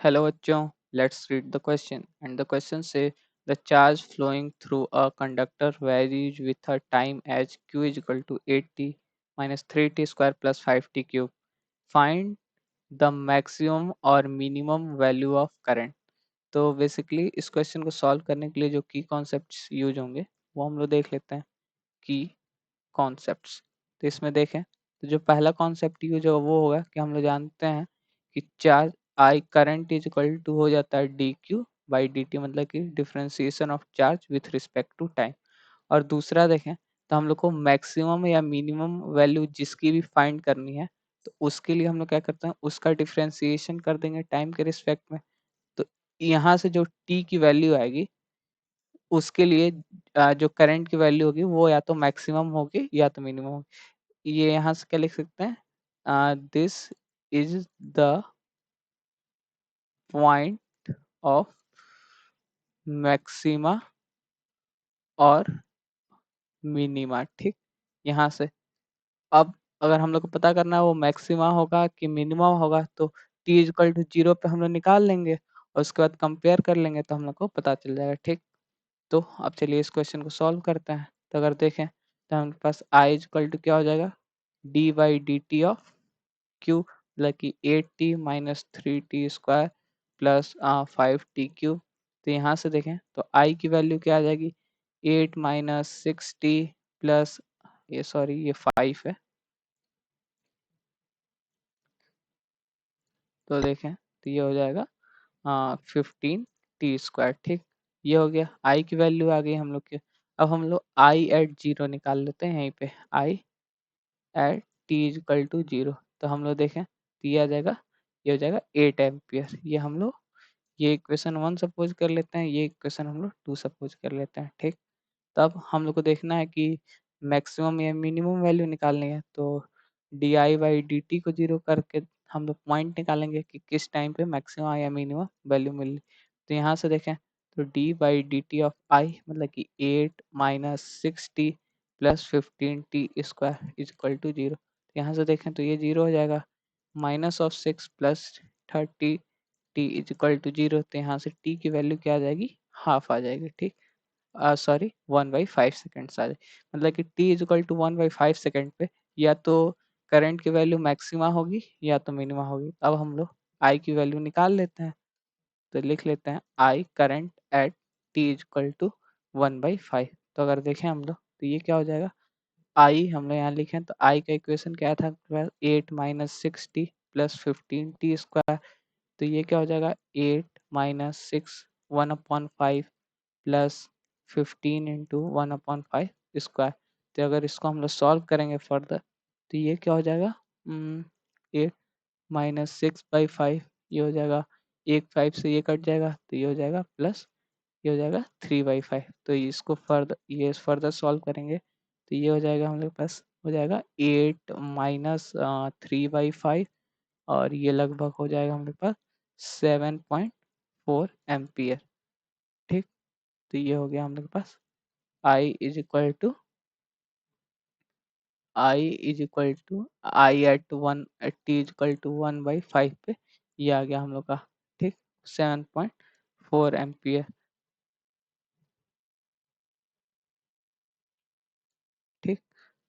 Hello बच्चों, let's read the question. And the question say the charge flowing through a conductor varies with a time as q is equal to 8t minus 3t square plus 5t cube. Find the maximum और minimum value of current. तो basically इस question को solve करने के लिए जो की concepts use होंगे वो हम लोग देख लेते हैं. की कॉन्सेप्ट्स. तो इसमें देखें तो जो पहला कॉन्सेप्ट यूज होगा वो होगा कि हम लोग जानते हैं कि charge I current is equal to हो जाता है d q by D t, मतलब कि differentiation of charge with respect to time. और दूसरा देखें तो हम लोग को मैक्सिमम या मिनिमम वैल्यू जिसकी भी फाइंड करनी है तो उसके लिए हम लोग क्या करते हैं, उसका डिफ्रेंसिएशन कर देंगे टाइम के रिस्पेक्ट में. तो यहाँ से जो टी की वैल्यू आएगी उसके लिए जो करंट की वैल्यू होगी वो या तो मैक्सिमम होगी या तो मिनिमम होगी. ये यहाँ से क्या लिख सकते हैं, this is the point of maxima और मिनिमा. ठीक, यहाँ से अब अगर हम लोग को पता करना है वो मैक्सिमा होगा कि मिनिमम होगा तो t इक्वल टू 0 पे हम लोग निकाल लेंगे और उसके बाद कंपेयर कर लेंगे तो हम लोग को पता चल जाएगा. ठीक, तो अब चलिए इस क्वेश्चन को सॉल्व करते हैं. तो अगर देखें तो हमारे पास i इक्वल टू क्या हो जाएगा, D by D T of Q, मतलब कि 8t minus 3t square plus 5t cube. तो यहाँ से देखें तो i की वैल्यू क्या आ जाएगी, 8 माइनस 6t प्लस ये सॉरी ये 5 है. तो देखें तो ये हो जाएगा 15t स्क्वायर. ठीक, ये हो गया i की वैल्यू आ गई हम लोग के. अब हम लोग i एट जीरो निकाल लेते हैं यहीं पे, i at t equal to zero. तो हम लोग देखें तो ये आ जाएगा, ये हो जाएगा 8 एम्पियर. ये हम लोग ये इक्वेशन 1 सपोज कर लेते हैं, ये इक्वेशन हम लोग 2 सपोज कर लेते हैं. ठीक, तब हम लोग को देखना है कि मैक्सिमम या मिनिमम वैल्यू निकालनी है. तो D I by D T को जीरो करके हम लोग पॉइंट निकालेंगे कि किस टाइम पे मैक्सिमम या मिनिमम वैल्यू मिली. तो यहाँ से देखें तो D by D T of I मतलब कि 8 minus 6t plus 15t square is equal to zero. यहाँ से देखें तो ये जीरो हो जाएगा, माइनस ऑफ 6 प्लस 30 T is equal to zero. तो यहाँ से टी की वैल्यू क्या आ जाएगी, हाफ आ जाएगी. ठीक, सॉरी 1/5 सेकेंड्स आ जाए, मतलब कि t is equal to 1/5 second पे या तो करंट की वैल्यू मैक्सिमा होगी या तो मिनिमा होगी. अब हम लोग i की वैल्यू निकाल लेते हैं. तो लिख लेते हैं i current at t is equal to 1/5. तो अगर देखें हम लोग तो ये क्या हो जाएगा, i हम लोग यहाँ लिखें तो i का इक्वेशन क्या था, 8 minus 6t plus 15t square. तो ये क्या हो जाएगा, 8 माइनस 6 1/5 प्लस 15 इंटू 1/5 स्क्वायर. तो अगर इसको हम लोग सॉल्व करेंगे फर्दर तो ये क्या हो जाएगा, 8 माइनस 6/5, ये हो जाएगा, एक 5 से ये कट जाएगा तो ये हो जाएगा प्लस ये हो जाएगा 3/5. तो इसको फर्दर सॉल्व करेंगे तो ये हो जाएगा हम लोग के पास हो जाएगा 8 माइनस 3/5 और ये लगभग हो जाएगा हम लोग के पास 7.4 एम्पियर. ठीक, तो ये हो गया हम लोग के पास I एट 1 पे ये आ गया हम लोग का. ठीक, 7.4 एम्पियर. ठीक,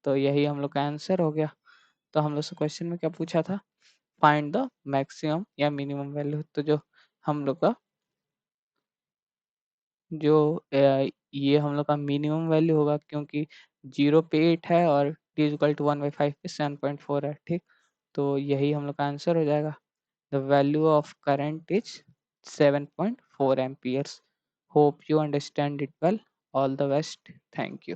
तो यही हम लोग का आंसर हो गया. तो हम लोग से क्वेश्चन में क्या पूछा था, फाइंड द मैक्सिमम या मिनिमम वैल्यू. तो जो हम लोग का जो ये हम लोग का मिनिमम वैल्यू होगा क्योंकि 0 पे 8 है और t इक्वल टू 1/5 पे 7.4 है. ठीक, तो यही हम लोग का आंसर हो जाएगा. The value of current is 7.4 amperes. Hope you understand it well. All the best. Thank you.